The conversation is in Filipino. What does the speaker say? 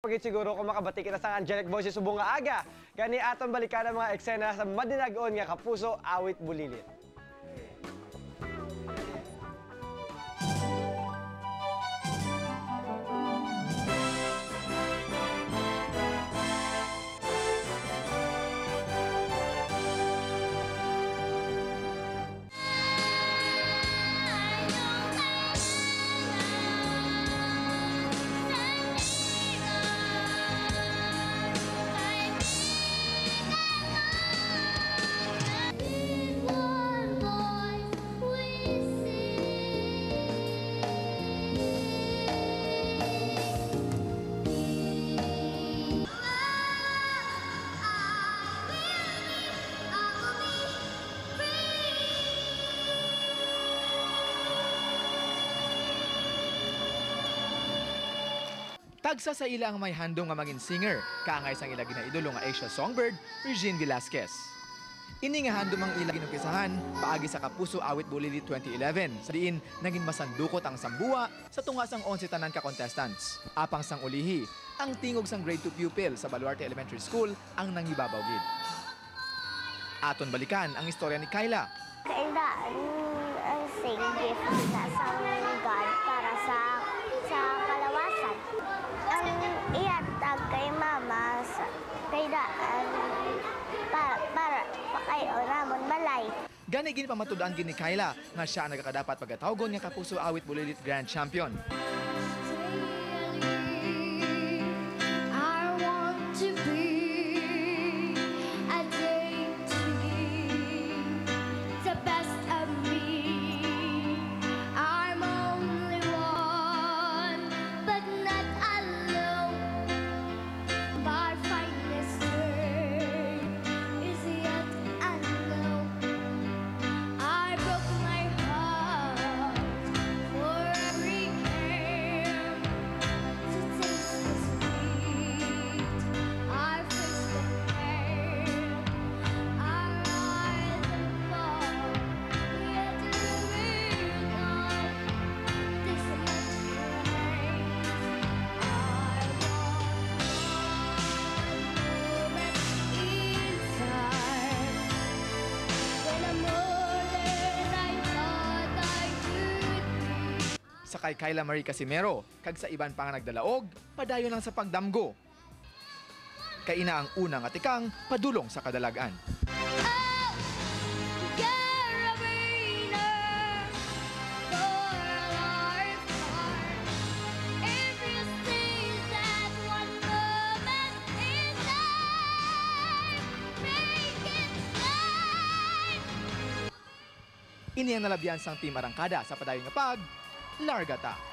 Pagit siguro kung makabati kita sa angelic boses subong nga aga. Gani aton balikan ang mga eksena sa madinag-on nga Kapuso Awit Bulilit. Tagsa sa ila ang may handong nga maging singer, kaangay sang ila ginaidolo nga Asia Songbird, Regine Velasquez. Ini nga handom ang ila ginumpisahan paagi sa Kapuso Awit Bulilit 2011, sa diin naging masandukot ang sambuwa sa tunga sang 11 tanan ka contestants. Apang sang ulihi, ang tingog sang grade 2 pupil sa Baluarte Elementary School ang nangibabaw gid. Aton balikan ang istorya ni Kyla. Kyla, ang sing gift na sa God para sa kalawasan. Ang iatag kay mama sa kaidaan para pakayo namon balay. Gani gini pamatud-an gini Kyla nga siya ang nagakadapat pagkatawgon nga Kapuso Awit Bulilit Grand Champion. Sa kay Kyla Marie Casimero, kag sa iban pa nga nagdalaog, padayon lang sa pagdamgo. Kay ina ang unang atikang padulong sa kadalagan. Ini ang nalabyan sang Team Arangkada sa padayon nga pag Largata.